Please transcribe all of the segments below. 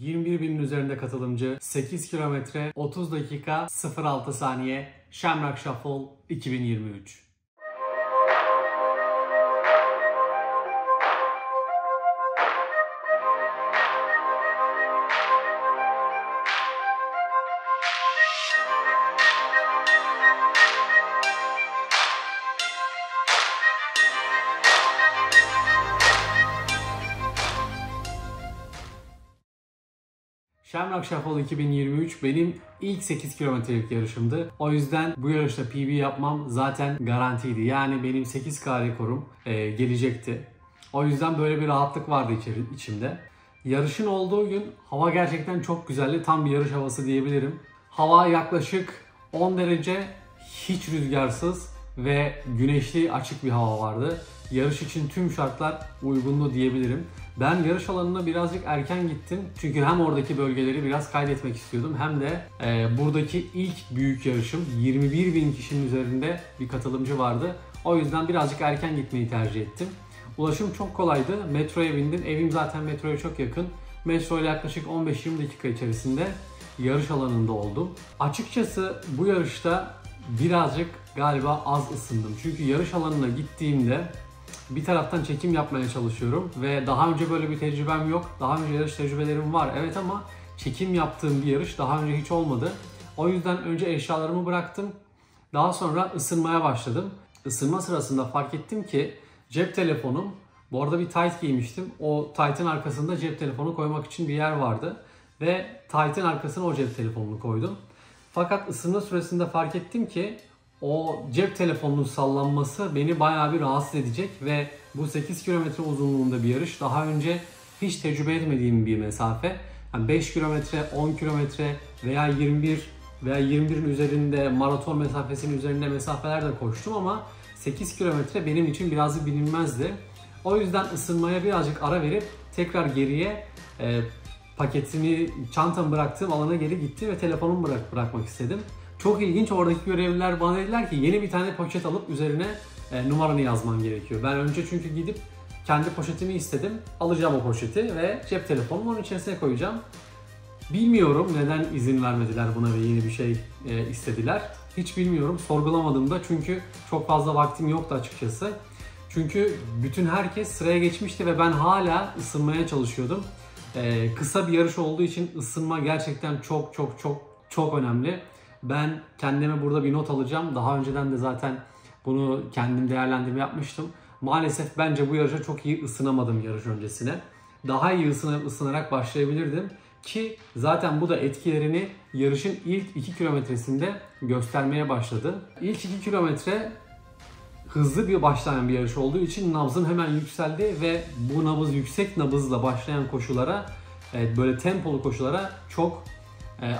21 binin üzerinde katılımcı, 8 kilometre, 30 dakika, 06 saniye, Shamrock Shuffle 2023. Shamrock Shuffle 2023 benim ilk 8 kilometrelik yarışımdı. O yüzden bu yarışta PB yapmam zaten garantiydi. Yani benim 8K rekorum gelecekti. O yüzden böyle bir rahatlık vardı içimde. Yarışın olduğu gün hava gerçekten çok güzeldi. Tam bir yarış havası diyebilirim. Hava yaklaşık 10 derece, hiç rüzgarsız ve güneşli açık bir hava vardı. Yarış için tüm şartlar uygundu diyebilirim. Ben yarış alanına birazcık erken gittim. Çünkü hem oradaki bölgeleri biraz kaydetmek istiyordum hem de buradaki ilk büyük yarışım, 21 bin kişinin üzerinde bir katılımcı vardı. O yüzden birazcık erken gitmeyi tercih ettim. Ulaşım çok kolaydı. Metroya bindim. Evim zaten metroya çok yakın. Metro ile yaklaşık 15-20 dakika içerisinde yarış alanında oldum. Açıkçası bu yarışta birazcık galiba az ısındım. Çünkü yarış alanına gittiğimde bir taraftan çekim yapmaya çalışıyorum ve daha önce böyle bir tecrübem yok. Daha önce yarış tecrübelerim var evet, ama çekim yaptığım bir yarış daha önce hiç olmadı. O yüzden önce eşyalarımı bıraktım. Daha sonra ısınmaya başladım. Isınma sırasında fark ettim ki cep telefonum, bu arada bir tight giymiştim. O tight'ın arkasında cep telefonu koymak için bir yer vardı. Ve tight'ın arkasına o cep telefonunu koydum. Fakat ısınma süresinde fark ettim ki o cep telefonunun sallanması beni bayağı bir rahatsız edecek ve bu 8 kilometre uzunluğunda bir yarış. Daha önce hiç tecrübe etmediğim bir mesafe. Yani 5 kilometre, 10 kilometre veya 21 veya 21'in üzerinde maraton mesafesinin üzerinde mesafeler de koştum ama 8 kilometre benim için biraz bilinmezdi. O yüzden ısınmaya birazcık ara verip tekrar geriye paketimi, çantamı bıraktığım alana geri gittim ve telefonumu bırakmak istedim. Çok ilginç, oradaki görevliler bana dediler ki yeni bir tane poşet alıp üzerine numaranı yazman gerekiyor. Ben önce çünkü gidip kendi poşetimi istedim. Alacağım o poşeti ve cep telefonumu onun içerisine koyacağım. Bilmiyorum neden izin vermediler buna ve yeni bir şey istediler. Hiç bilmiyorum, sorgulamadım da çünkü çok fazla vaktim yoktu açıkçası. Çünkü bütün herkes sıraya geçmişti ve ben hala ısınmaya çalışıyordum. Kısa bir yarış olduğu için ısınma gerçekten çok önemli. Ben kendime burada bir not alacağım. Daha önceden de zaten bunu kendim değerlendirme yapmıştım. Maalesef bence bu yarışa çok iyi ısınamadım yarış öncesine. Daha iyi ısınarak başlayabilirdim. Ki zaten bu da etkilerini yarışın ilk 2 kilometresinde göstermeye başladı. İlk 2 kilometre hızlı bir başlayan bir yarış olduğu için nabzım hemen yükseldi ve bu nabız, yüksek nabızla başlayan koşulara, böyle tempolu koşulara çok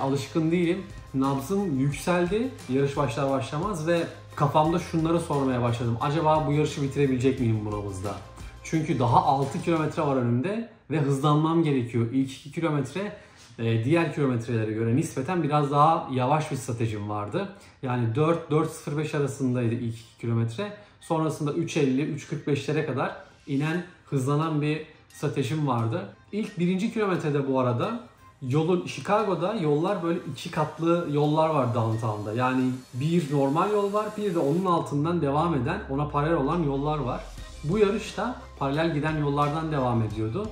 alışkın değilim. Nabzım yükseldi yarış başlar başlamaz ve kafamda şunları sormaya başladım. Acaba bu yarışı bitirebilecek miyim bu nabızda? Çünkü daha 6 kilometre var önümde ve hızlanmam gerekiyor. İlk 2 kilometre diğer kilometrelere göre nispeten biraz daha yavaş bir stratejim vardı. Yani 4-4.05 arasındaydı ilk 2 kilometre. Sonrasında 3.50-3.45'lere kadar inen, hızlanan bir stratejim vardı. İlk 1. kilometrede bu arada Chicago'da yollar böyle 2 katlı yollar var downtown'da. Yani bir normal yol var, bir de onun altından devam eden, ona paralel olan yollar var. Bu yarışta paralel giden yollardan devam ediyordu.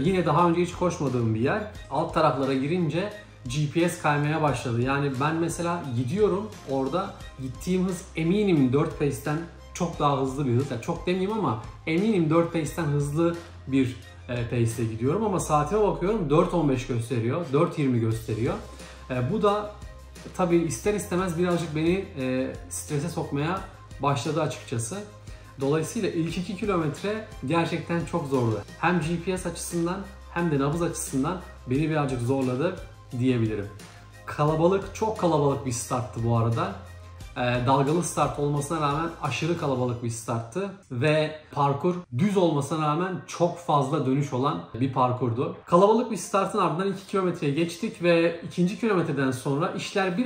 Yine daha önce hiç koşmadığım bir yer. Alt taraflara girince GPS kaymaya başladı. Yani ben mesela gidiyorum, orada gittiğim hız eminim 4 pace'ten çok daha hızlı bir hız. Yani çok demeyeyim ama eminim 4 pace'ten hızlı bir pace'le gidiyorum ama saatime bakıyorum 4.15 gösteriyor, 4.20 gösteriyor. Bu da tabii ister istemez birazcık beni strese sokmaya başladı açıkçası. Dolayısıyla ilk 2 kilometre gerçekten çok zordu. Hem GPS açısından hem de nabız açısından beni birazcık zorladı diyebilirim. Çok kalabalık bir starttı bu arada. Dalgalı start olmasına rağmen aşırı kalabalık bir starttı ve parkur düz olmasına rağmen çok fazla dönüş olan bir parkurdu. Kalabalık bir startın ardından 2 kilometreye geçtik ve 2. kilometreden sonra işler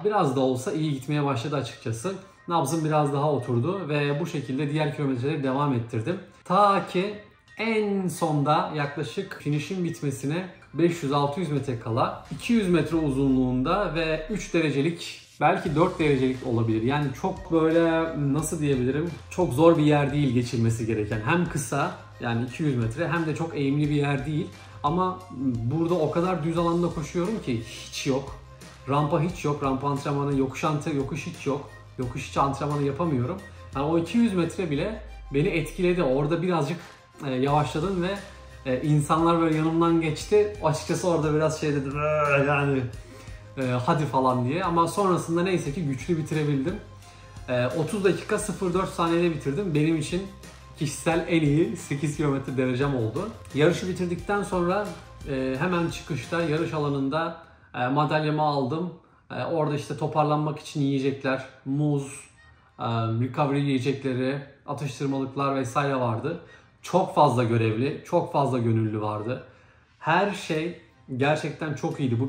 biraz da olsa iyi gitmeye başladı açıkçası. Nabzım biraz daha oturdu ve bu şekilde diğer kilometreleri devam ettirdim. Ta ki en sonda yaklaşık finish'in bitmesine 500-600 metre kala 200 metre uzunluğunda ve 3 derecelik, belki 4 derecelik olabilir. Yani çok böyle, nasıl diyebilirim, çok zor bir yer değil geçilmesi gereken. Hem kısa, yani 200 metre, hem de çok eğimli bir yer değil. Ama burada o kadar düz alanda koşuyorum ki hiç yok. Rampa hiç yok. Rampa antrenmanı, yokuş hiç yok. Yokuş hiç antrenmanı yapamıyorum. Yani o 200 metre bile beni etkiledi. Orada birazcık yavaşladım ve insanlar böyle yanımdan geçti. Açıkçası orada biraz şey dedim, yani hadi falan diye. Ama sonrasında neyse ki güçlü bitirebildim. 30 dakika 04 saniyede bitirdim. Benim için kişisel en iyi 8 kilometre derecem oldu. Yarışı bitirdikten sonra hemen çıkışta yarış alanında madalyamı aldım. Orada işte toparlanmak için yiyecekler, muz, recovery yiyecekleri, atıştırmalıklar vesaire vardı. Çok fazla görevli, çok fazla gönüllü vardı. Her şey gerçekten çok iyiydi.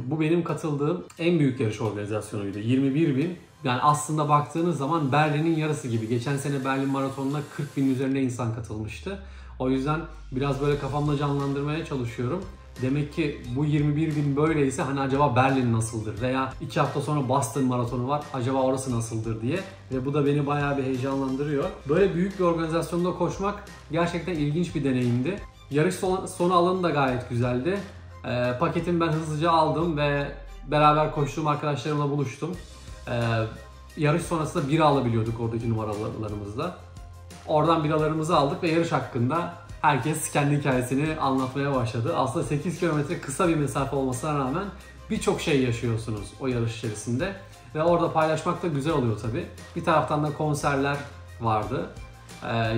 Bu benim katıldığım en büyük yarış organizasyonuydu. 21.000. Yani aslında baktığınız zaman Berlin'in yarısı gibi. Geçen sene Berlin Maratonu'na 40.000 üzerinde insan katılmıştı. O yüzden biraz böyle kafamda canlandırmaya çalışıyorum. Demek ki bu 21.000 böyleyse hani acaba Berlin nasıldır? Veya 2 hafta sonra Boston Maratonu var. Acaba orası nasıldır diye. Ve bu da beni bayağı bir heyecanlandırıyor. Böyle büyük bir organizasyonda koşmak gerçekten ilginç bir deneyimdi. Yarış sonu alanı da gayet güzeldi. Paketimi ben hızlıca aldım ve beraber koştuğum arkadaşlarımla buluştum. Yarış sonrasında bira alabiliyorduk oradaki numaralarımızla. Oradan biralarımızı aldık ve yarış hakkında herkes kendi hikayesini anlatmaya başladı. Aslında 8 kilometre kısa bir mesafe olmasına rağmen birçok şey yaşıyorsunuz o yarış içerisinde. Ve orada paylaşmak da güzel oluyor tabii. Bir taraftan da konserler vardı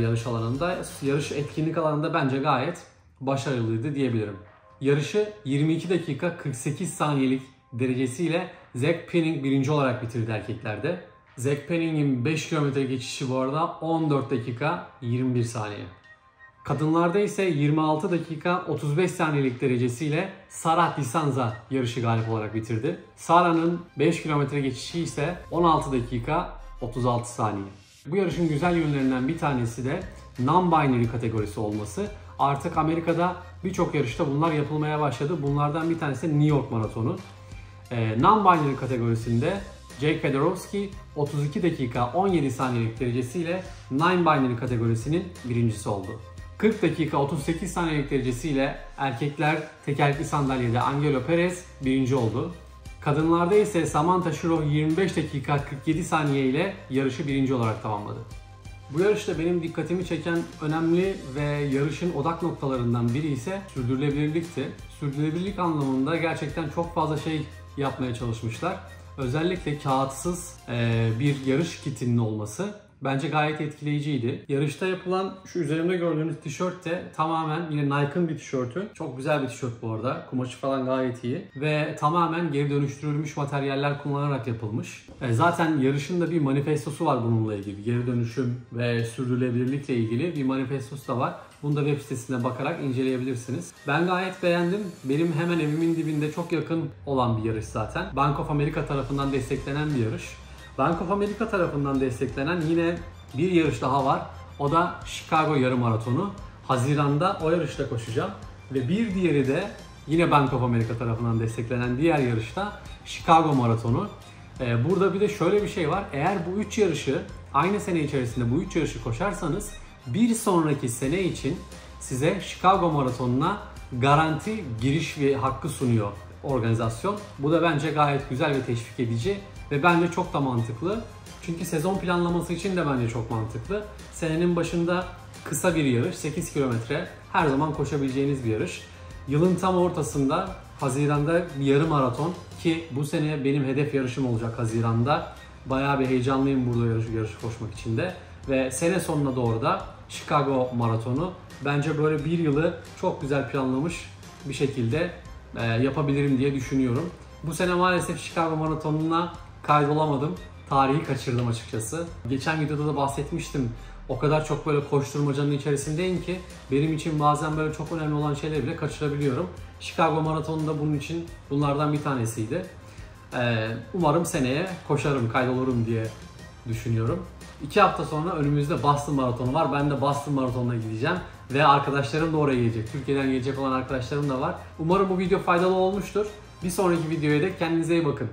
yarış alanında. Yarış etkinlik alanında bence gayet başarılıydı diyebilirim. Yarışı 22 dakika 48 saniyelik derecesiyle Zach Penning birinci olarak bitirdi erkeklerde. Zach Penning'in 5 kilometre geçişi bu arada 14 dakika 21 saniye. Kadınlarda ise 26 dakika 35 saniyelik derecesiyle Sarah Disanza yarışı galip olarak bitirdi. Sarah'ın 5 kilometre geçişi ise 16 dakika 36 saniye. Bu yarışın güzel yönlerinden bir tanesi de non-binary kategorisi olması. Artık Amerika'da birçok yarışta bunlar yapılmaya başladı. Bunlardan bir tanesi de New York Maratonu. Non-binary kategorisinde Jake Fedorowski 32 dakika 17 saniyelik derecesiyle non-binary kategorisinin birincisi oldu. 40 dakika 38 saniyelik derecesiyle erkekler tekerlekli sandalyede Angelo Perez birinci oldu. Kadınlarda ise Samantha Shiro 25 dakika 47 saniye ile yarışı birinci olarak tamamladı. Bu yarışta benim dikkatimi çeken önemli ve yarışın odak noktalarından biri ise sürdürülebilirlikti. Sürdürülebilirlik anlamında gerçekten çok fazla şey yapmaya çalışmışlar. Özellikle kağıtsız bir yarış kitinin olması bence gayet etkileyiciydi. Yarışta yapılan şu üzerimde gördüğünüz tişört de tamamen yine Nike'ın bir tişörtü. Çok güzel bir tişört bu arada. Kumaşı falan gayet iyi. Ve tamamen geri dönüştürülmüş materyaller kullanarak yapılmış. Zaten yarışın da bir manifestosu var bununla ilgili. Geri dönüşüm ve sürdürülebilirlikle ilgili bir manifestosu da var. Bunu da web sitesine bakarak inceleyebilirsiniz. Ben gayet beğendim. Benim hemen evimin dibinde çok yakın olan bir yarış zaten. Bank of America tarafından desteklenen bir yarış. Bank of America tarafından desteklenen yine bir yarış daha var. O da Chicago Yarım Maratonu. Haziran'da o yarışta koşacağım. Ve bir diğeri de yine Bank of America tarafından desteklenen diğer yarışta Chicago Maratonu. Burada bir de şöyle bir şey var. Eğer bu 3 yarışı aynı sene içerisinde bu 3 yarışı koşarsanız bir sonraki sene için size Chicago Maratonu'na garanti giriş ve hakkı sunuyor organizasyon. Bu da bence gayet güzel ve teşvik edici ve bence çok da mantıklı. Çünkü sezon planlaması için de bence çok mantıklı. Senenin başında kısa bir yarış, 8 kilometre, her zaman koşabileceğiniz bir yarış. Yılın tam ortasında Haziran'da bir yarım maraton, ki bu sene benim hedef yarışım olacak Haziran'da. Bayağı bir heyecanlıyım burada yarışı koşmak için de. Ve sene sonuna doğru da Chicago Maratonu. Bence böyle bir yılı çok güzel planlamış bir şekilde yapabilirim diye düşünüyorum. Bu sene maalesef Chicago Maratonu'na kaydolamadım. Tarihi kaçırdım açıkçası. Geçen videoda da bahsetmiştim. O kadar çok böyle koşturmacanın içerisindeyim ki benim için bazen böyle çok önemli olan şeyleri bile kaçırabiliyorum. Chicago Maratonu da bunun için bunlardan bir tanesiydi. Umarım seneye koşarım, kaydolurum diye düşünüyorum. 2 hafta sonra önümüzde Boston Maratonu var. Ben de Boston Maratonu'na gideceğim. Ve arkadaşlarım da oraya gelecek. Türkiye'den gelecek olan arkadaşlarım da var. Umarım bu video faydalı olmuştur. Bir sonraki videoya da kendinize iyi bakın.